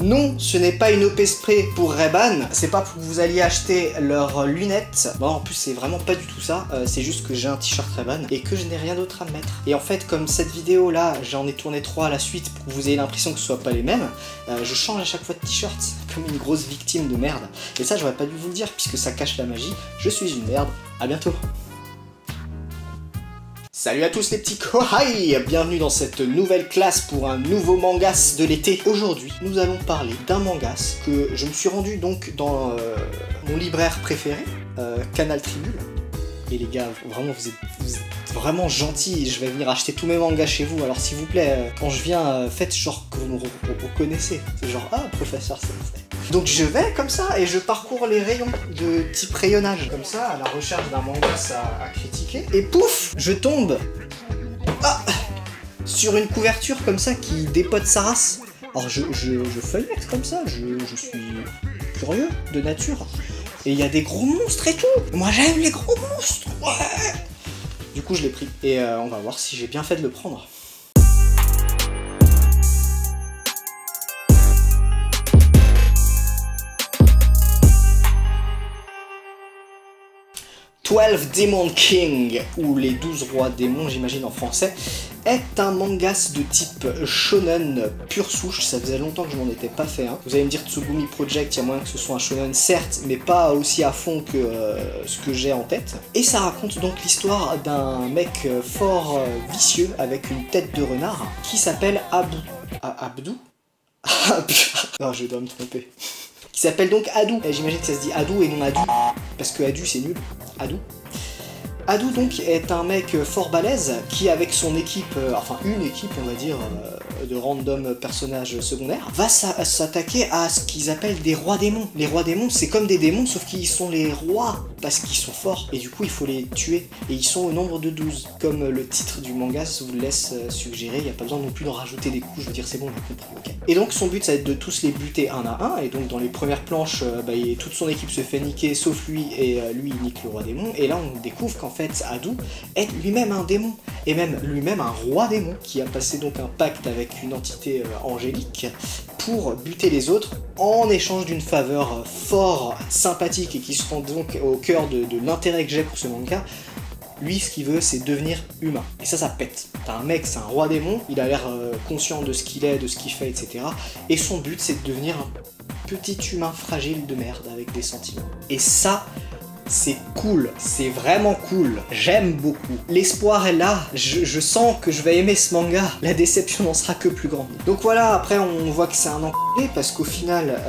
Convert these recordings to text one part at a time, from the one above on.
Non, ce n'est pas une OP spray pour Ray-Ban, c'est pas pour que vous alliez acheter leurs lunettes. Bon, en plus c'est vraiment pas du tout ça, c'est juste que j'ai un t-shirt Ray-Ban et que je n'ai rien d'autre à me mettre. Et en fait, comme cette vidéo là, j'en ai tourné 3 à la suite pour que vous ayez l'impression que ce soit pas les mêmes, je change à chaque fois de t-shirt, comme une grosse victime de merde. Et ça, j'aurais pas dû vous le dire puisque ça cache la magie. Je suis une merde, à bientôt. Salut à tous les petits kohai, bienvenue dans cette nouvelle classe pour un nouveau mangas de l'été. Aujourd'hui, nous allons parler d'un mangas que je me suis rendu donc dans mon libraire préféré, Canal Tribune. Et les gars, vraiment, vous êtes vraiment gentils, je vais venir acheter tous mes mangas chez vous. Alors s'il vous plaît, quand je viens, faites genre que vous me reconnaissez. C'est genre, ah, professeur Sensei. Donc je vais comme ça et je parcours les rayons de type rayonnage, comme ça, à la recherche d'un mangas à critiquer. Et pouf, je tombe sur une couverture comme ça qui dépote sa race. Alors je feuillette comme ça, je suis curieux de nature. Et il y a des gros monstres et tout. Moi j'aime les gros monstres, ouais. Du coup je l'ai pris et on va voir si j'ai bien fait de le prendre. Demon King, ou les 12 rois démons, j'imagine en français, est un mangas de type shonen pure souche. Ça faisait longtemps que je m'en étais pas fait un. Vous allez me dire Tsugumi Project, il y a moyen que ce soit un shonen, certes, mais pas aussi à fond que ce que j'ai en tête. Et ça raconte donc l'histoire d'un mec fort vicieux avec une tête de renard qui s'appelle Abdou. Non, je dois me tromper. Qui s'appelle donc Adou. J'imagine que ça se dit Adou et non Adu, parce que Adu c'est nul. Adou donc est un mec fort balèze qui, avec son équipe, enfin une équipe on va dire, de random personnages secondaires, va s'attaquer à ce qu'ils appellent des rois démons. Les rois démons, c'est comme des démons sauf qu'ils sont les rois parce qu'ils sont forts et du coup il faut les tuer. Et ils sont au nombre de 12, comme le titre du manga vous le laisse suggérer. Il n'y a pas besoin non plus d'en rajouter des coups, je veux dire c'est bon, on a compris, ok. Et donc son but ça va être de tous les buter un à un, et donc dans les premières planches, toute son équipe se fait niquer sauf lui, et lui il nique le roi démon. Et là on découvre qu'en fait Adou est lui-même un démon, et même lui-même un roi démon, qui a passé donc un pacte avec une entité angélique pour buter les autres en échange d'une faveur fort sympathique et qui se rend donc au cœur de l'intérêt que j'ai pour ce manga. Lui, ce qu'il veut, c'est devenir humain. Et ça pète. T'as un mec, c'est un roi démon, il a l'air conscient de ce qu'il est, de ce qu'il fait, etc. Et son but, c'est de devenir un petit humain fragile de merde avec des sentiments. Et ça, c'est cool, c'est vraiment cool, j'aime beaucoup. L'espoir est là, je sens que je vais aimer ce manga, la déception n'en sera que plus grande. Donc voilà, après on voit que c'est un enculé parce qu'au final,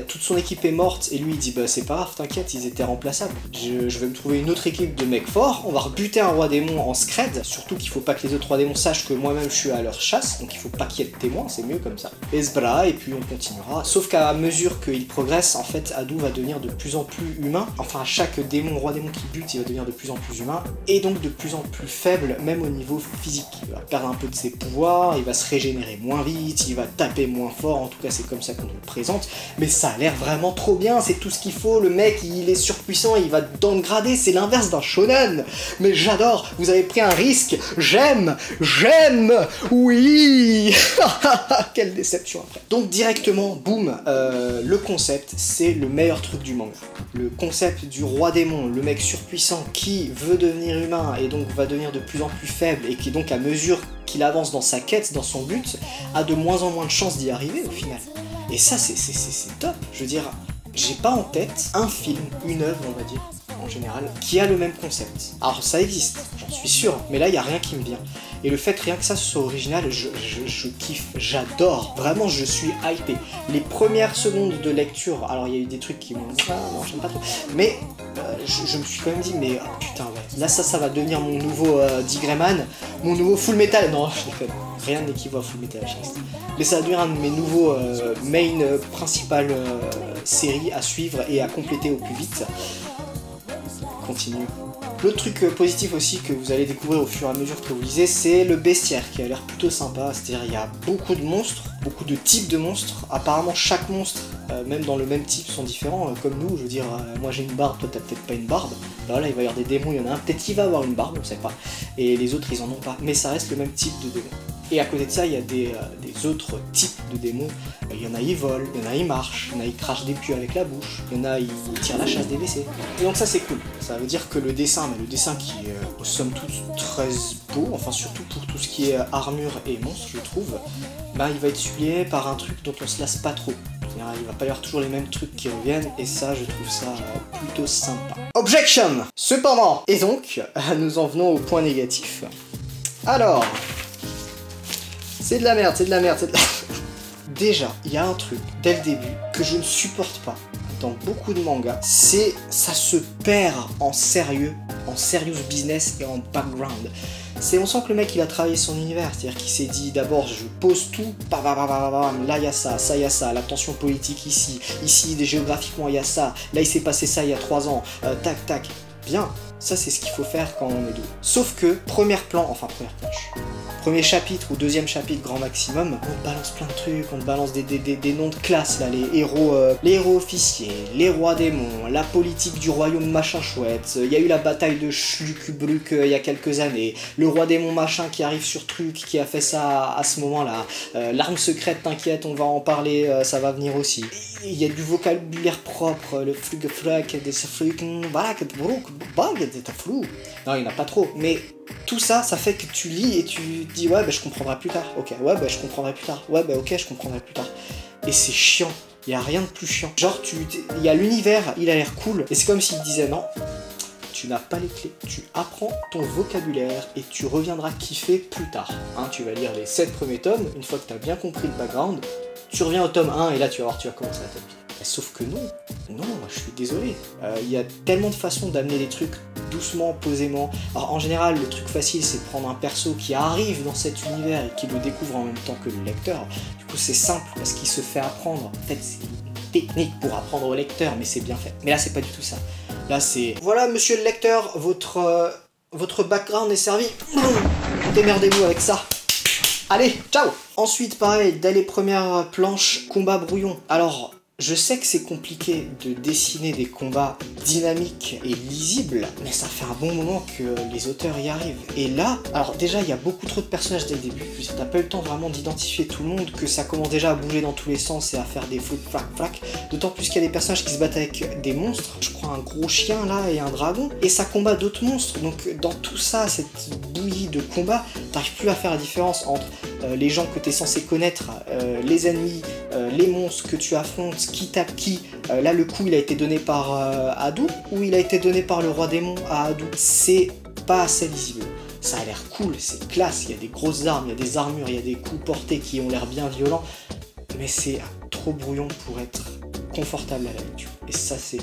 toute son équipe est morte et lui il dit bah c'est pas grave, t'inquiète, ils étaient remplaçables. Je vais me trouver une autre équipe de mecs forts, on va rebuter un roi démon en scred, surtout qu'il faut pas que les autres rois démons sachent que moi-même je suis à leur chasse, donc il faut pas qu'il y ait de témoins, c'est mieux comme ça. Et ce bras, et puis on continuera. Sauf qu'à mesure qu'il progresse, en fait, Adou va devenir de plus en plus humain, enfin à chaque roi démon qui bute, il va devenir de plus en plus humain, et donc de plus en plus faible, même au niveau physique. Il va perdre un peu de ses pouvoirs, il va se régénérer moins vite, il va taper moins fort, en tout cas c'est comme ça qu'on nous le présente, mais ça a l'air vraiment trop bien, c'est tout ce qu'il faut, le mec il est surpuissant, il va downgrader, c'est l'inverse d'un shonen, mais j'adore, vous avez pris un risque, j'aime, oui. Quelle déception après. Donc directement, boum, le concept, c'est le meilleur truc du manga. Le concept du roi démon, le mec surpuissant qui veut devenir humain et donc va devenir de plus en plus faible et qui donc à mesure qu'il avance dans sa quête, dans son but, a de moins en moins de chances d'y arriver au final. Et ça c'est top, je veux dire, j'ai pas en tête un film, une œuvre on va dire, en général, qui a le même concept. Alors ça existe, j'en suis sûr, mais là il y a rien qui me vient. Et le fait rien que ça soit original, je kiffe, j'adore, vraiment je suis hypé. Les premières secondes de lecture, alors il y a eu des trucs qui m'ont dit ah non j'aime pas trop, mais je me suis quand même dit mais oh, putain ouais, là ça va devenir mon nouveau Digrayman, mon nouveau Full Metal, non je déconne, rien n'équivaut à Full Metal Alchemist, mais ça va devenir un de mes nouveaux main principales séries à suivre et à compléter au plus vite. Continue. L'autre truc positif aussi que vous allez découvrir au fur et à mesure que vous lisez, c'est le bestiaire qui a l'air plutôt sympa, c'est-à-dire il y a beaucoup de monstres, beaucoup de types de monstres, apparemment chaque monstre, même dans le même type, sont différents, comme nous, je veux dire, moi j'ai une barbe, toi t'as peut-être pas une barbe, là il va y avoir des démons, il y en a un peut-être qui va avoir une barbe, on sait pas, et les autres ils en ont pas, mais ça reste le même type de démon. Et à côté de ça, il y a des autres types de démons. Il y en a, ils volent, il y en a, ils marchent, il y en a, ils crachent des pieux avec la bouche, il y en a, ils tirent la chasse des WC. Et donc ça, c'est cool. Ça veut dire que le dessin qui est, somme toute, très beau, enfin surtout pour tout ce qui est armure et monstres, je trouve, bah, il va être suppléé par un truc dont on se lasse pas trop. Il va pas y avoir toujours les mêmes trucs qui reviennent, et ça, je trouve ça plutôt sympa. Objection! Cependant, et donc, nous en venons au point négatif. Alors, c'est de la merde, c'est de la merde, c'est de la... Déjà, il y a un truc, dès le début, que je ne supporte pas dans beaucoup de mangas, c'est ça se perd en sérieux, en serious business et en background. On sent que le mec il a travaillé son univers, c'est-à-dire qu'il s'est dit d'abord je pose tout, là il y a ça, ça il y a ça, la tension politique ici, géographiquement il y a ça, là il s'est passé ça il y a 3 ans, tac tac, bien, ça c'est ce qu'il faut faire quand on est deux. Sauf que, première planche, premier chapitre ou deuxième chapitre grand maximum, on te balance plein de trucs, on te balance des noms de classe là, les héros officiers, les rois démons, la politique du royaume machin chouette, il y a eu la bataille de Schluckbrück il y a quelques années, le roi démon machin qui arrive sur truc, qui a fait ça à ce moment-là, l'arme secrète t'inquiète, on va en parler, ça va venir aussi. Il y a du vocabulaire propre, le flugeflug, des fluggen, non il n'y en a pas trop, mais tout ça, ça fait que tu lis et tu dis ouais bah je comprendrai plus tard, ok, ouais bah je comprendrai plus tard, ouais bah ok je comprendrai plus tard. Et c'est chiant, il n'y a rien de plus chiant. Genre il y a l'univers, il a l'air cool, et c'est comme s'il disait non, tu n'as pas les clés, tu apprends ton vocabulaire et tu reviendras kiffer plus tard. Hein, tu vas lire les 7 premiers tomes, une fois que tu as bien compris le background, tu reviens au tome 1 et là tu vas voir, tu vas commencer à taper. Sauf que non, je suis désolé. Il y a tellement de façons d'amener les trucs doucement, posément. Alors en général, le truc facile, c'est de prendre un perso qui arrive dans cet univers et qui le découvre en même temps que le lecteur. Du coup, c'est simple parce qu'il se fait apprendre. En fait, c'est une technique pour apprendre au lecteur, mais c'est bien fait. Mais là, c'est pas du tout ça. Là, c'est... Voilà, monsieur le lecteur, votre background est servi. Démerdez-vous avec ça. Allez, ciao! Ensuite, pareil, dès les premières planches, combat brouillon. Alors... Je sais que c'est compliqué de dessiner des combats dynamiques et lisibles, mais ça fait un bon moment que les auteurs y arrivent. Et là, alors déjà il y a beaucoup trop de personnages dès le début, t'as pas eu le temps vraiment d'identifier tout le monde, que ça commence déjà à bouger dans tous les sens et à faire des flics flac flac, d'autant plus qu'il y a des personnages qui se battent avec des monstres, je crois un gros chien là et un dragon, et ça combat d'autres monstres, donc dans tout ça, cette bouillie de combat, t'arrives plus à faire la différence entre les gens que t'es censé connaître, les ennemis, les monstres que tu affrontes, qui tape qui. Là le coup il a été donné par Hadou ou il a été donné par le roi démon à Hadou. C'est pas assez lisible. Ça a l'air cool, c'est classe, il y a des grosses armes, il y a des armures, il y a des coups portés qui ont l'air bien violents, mais c'est trop brouillon pour être confortable à la lecture. Et ça c'est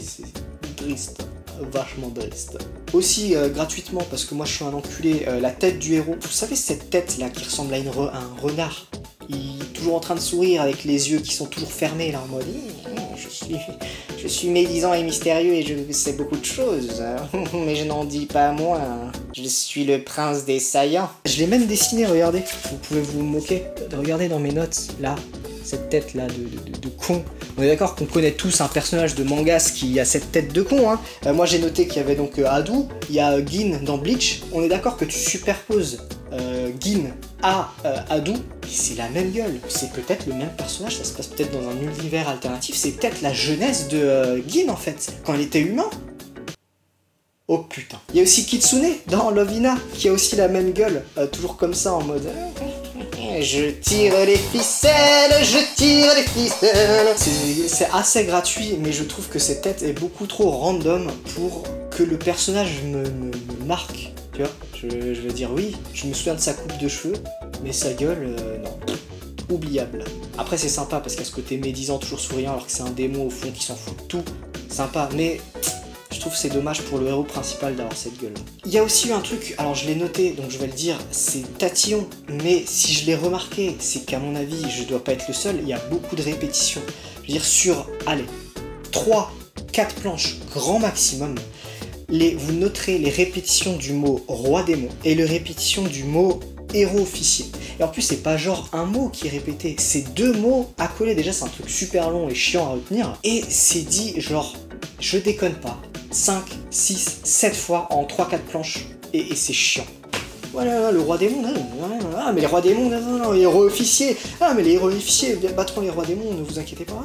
triste, vachement triste. Aussi gratuitement, parce que moi je suis un enculé, la tête du héros. Vous savez cette tête là qui ressemble à un renard? Il est toujours en train de sourire avec les yeux qui sont toujours fermés là en mode je suis médisant et mystérieux et je sais beaucoup de choses, mais je n'en dis pas moins. Je suis le prince des saillants. Je l'ai même dessiné, regardez. Vous pouvez vous moquer. Regardez dans mes notes, là, cette tête là de con. On est d'accord qu'on connaît tous un personnage de mangas qui a cette tête de con, hein. Moi j'ai noté qu'il y avait donc Hadou, il y a Gin dans Bleach. On est d'accord que tu superposes Gin à Hadou, c'est la même gueule, c'est peut-être le même personnage, ça se passe peut-être dans un univers alternatif, c'est peut-être la jeunesse de Gin en fait, quand elle était humain. Oh putain. Il y a aussi Kitsune dans Love Hina, qui a aussi la même gueule, toujours comme ça en mode... Je tire les ficelles, je tire les ficelles. C'est assez gratuit, mais je trouve que cette tête est beaucoup trop random pour que le personnage me marque. Tu vois, je veux dire oui, je me souviens de sa coupe de cheveux, mais sa gueule, non. Oubliable. Après c'est sympa parce qu'il y a ce côté médisant, toujours souriant, alors que c'est un démon au fond qui s'en fout de tout. Sympa, mais... je trouve que c'est dommage pour le héros principal d'avoir cette gueule. Il y a aussi eu un truc, alors je l'ai noté, donc je vais le dire, c'est tatillon, mais si je l'ai remarqué, c'est qu'à mon avis, je dois pas être le seul, il y a beaucoup de répétitions. Je veux dire, sur, allez, 3-4 planches, grand maximum, vous noterez les répétitions du mot roi démon et les répétitions du mot héros officier. Et en plus, c'est pas genre un mot qui est répété, c'est 2 mots accolés. Déjà, c'est un truc super long et chiant à retenir, et c'est dit genre, je déconne pas, 5, 6, 7 fois en 3-4 planches, et c'est chiant. Voilà, le roi démon, ah mais les rois démons, non, les héros officiers, ah mais les héros officiers battront les rois démons, ne vous inquiétez pas,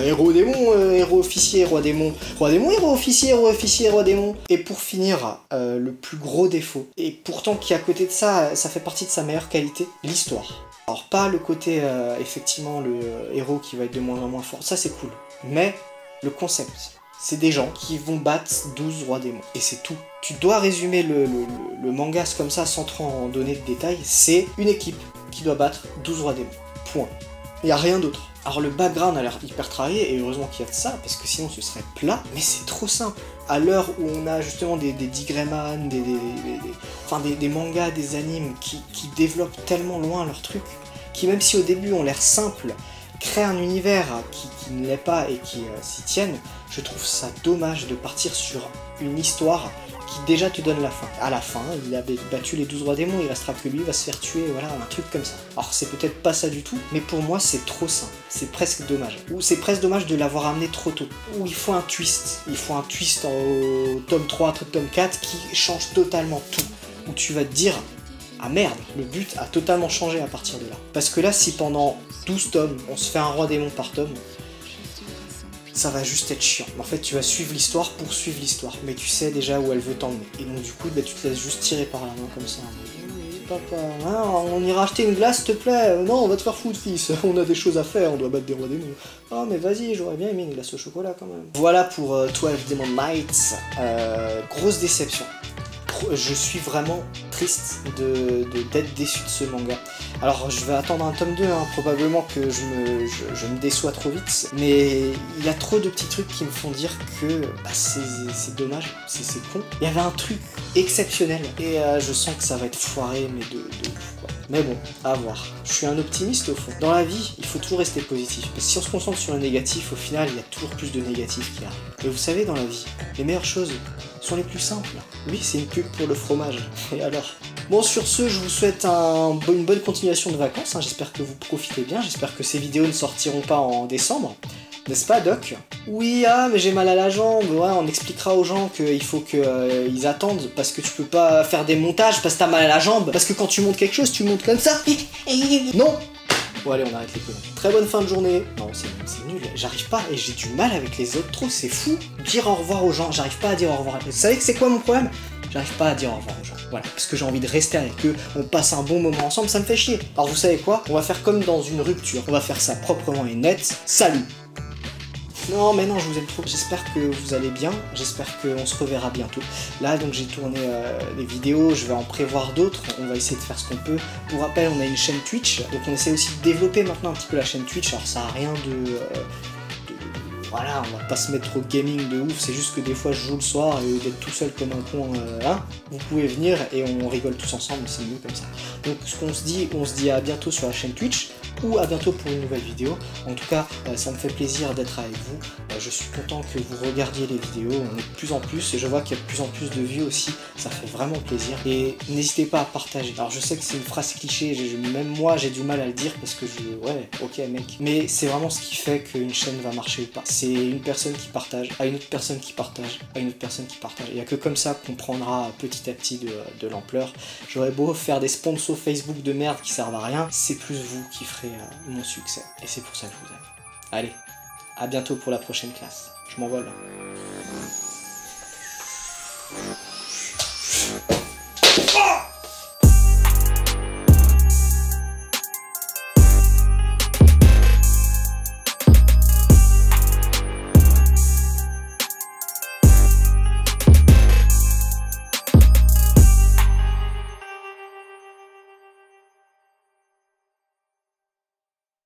héros démon, héros officier, roi démon, héros officier, roi démon. Et pour finir, le plus gros défaut, et pourtant qui à côté de ça, ça fait partie de sa meilleure qualité, l'histoire. Alors pas le côté, effectivement, le héros qui va être de moins en moins fort, ça c'est cool, mais le concept. C'est des gens qui vont battre 12 rois démons. Et c'est tout. Tu dois résumer le manga comme ça sans trop en donner de détails. C'est une équipe qui doit battre 12 rois démons. Point. Il n'y a rien d'autre. Alors le background a l'air hyper travaillé, et heureusement qu'il y a de ça, parce que sinon ce serait plat, mais c'est trop simple. À l'heure où on a justement des Digreman, des mangas, des animes qui développent tellement loin leurs trucs, qui même si au début ont l'air simples, créent un univers qui ne l'est pas et qui s'y tiennent, je trouve ça dommage de partir sur une histoire qui déjà te donne la fin. À la fin, il a battu les 12 rois démons, il restera que lui, il va se faire tuer, voilà, un truc comme ça. Alors c'est peut-être pas ça du tout, mais pour moi c'est trop simple, c'est presque dommage. Ou c'est presque dommage de l'avoir amené trop tôt. Ou il faut un twist, au tome 3, tome 4 qui change totalement tout. Où tu vas te dire, ah merde, le but a totalement changé à partir de là. Parce que là, si pendant 12 tomes, on se fait un roi démon par tome, ça va juste être chiant. En fait, tu vas suivre l'histoire pour suivre l'histoire, mais tu sais déjà où elle veut t'emmener. Et donc du coup, bah, tu te laisses juste tirer par la main comme ça. Papa, hein, on ira acheter une glace, s'il te plaît. Non, on va te faire foutre, fils. On a des choses à faire, on doit battre des rois démons. Oh, mais vas-y, j'aurais bien aimé une glace au chocolat quand même. Voilà pour 12 Demon Knights. Grosse déception. Je suis vraiment triste d'être déçu de ce manga. Alors je vais attendre un tome 2, hein, probablement que je me déçois trop vite, mais il y a trop de petits trucs qui me font dire que bah, c'est dommage, c'est con. Il y avait un truc exceptionnel, et je sens que ça va être foiré, mais de ouf, quoi. Mais bon, à voir. Je suis un optimiste au fond. Dans la vie, il faut toujours rester positif, parce que si on se concentre sur le négatif, au final, il y a toujours plus de négatifs qui arrivent. Et vous savez, dans la vie, les meilleures choses sont les plus simples. Oui, c'est une pub pour le fromage. Et alors? Bon, sur ce, je vous souhaite une bonne continuation de vacances, hein. J'espère que vous profitez bien, j'espère que ces vidéos ne sortiront pas en décembre. N'est-ce pas, Doc? Oui, ah, mais j'ai mal à la jambe. Ouais, on expliquera aux gens qu'il faut qu'ils attendent, parce que tu peux pas faire des montages parce que t'as mal à la jambe. Parce que quand tu montes quelque chose, tu montes comme ça. Non. Bon, allez, on arrête les conneries. Très bonne fin de journée. Non, c'est nul, j'arrive pas, et j'ai du mal avec les autres trop, c'est fou. Dire au revoir aux gens, j'arrive pas à dire au revoir. Vous savez que c'est quoi mon problème? J'arrive pas à dire au revoir aux gens. Voilà, parce que j'ai envie de rester avec eux, on passe un bon moment ensemble, ça me fait chier. Alors vous savez quoi? On va faire comme dans une rupture, on va faire ça proprement et net. Salut! Non mais non, je vous aime trop. J'espère que vous allez bien, j'espère qu'on se reverra bientôt. Là donc j'ai tourné les vidéos, je vais en prévoir d'autres, on va essayer de faire ce qu'on peut. Pour rappel, on a une chaîne Twitch, donc on essaie aussi de développer maintenant un petit peu la chaîne Twitch. Alors ça a rien voilà, on va pas se mettre au gaming de ouf, c'est juste que des fois je joue le soir et d'être tout seul comme un con, hein, vous pouvez venir et on rigole tous ensemble, c'est mieux comme ça. Donc ce qu'on se dit, on se dit à bientôt sur la chaîne Twitch, ou à bientôt pour une nouvelle vidéo. En tout cas, ça me fait plaisir d'être avec vous, je suis content que vous regardiez les vidéos, on est de plus en plus, et je vois qu'il y a de plus en plus de vues aussi, ça fait vraiment plaisir, et n'hésitez pas à partager. Alors je sais que c'est une phrase cliché, même moi j'ai du mal à le dire, parce que ouais, ok mec, mais c'est vraiment ce qui fait qu'une chaîne va marcher ou pas. C'est une personne qui partage, à une autre personne qui partage, à une autre personne qui partage. Il n'y a que comme ça qu'on prendra petit à petit de l'ampleur. J'aurais beau faire des sponsors Facebook de merde qui servent à rien, c'est plus vous qui ferez mon succès. Et c'est pour ça que je vous aime. Allez, à bientôt pour la prochaine classe. Je m'envole.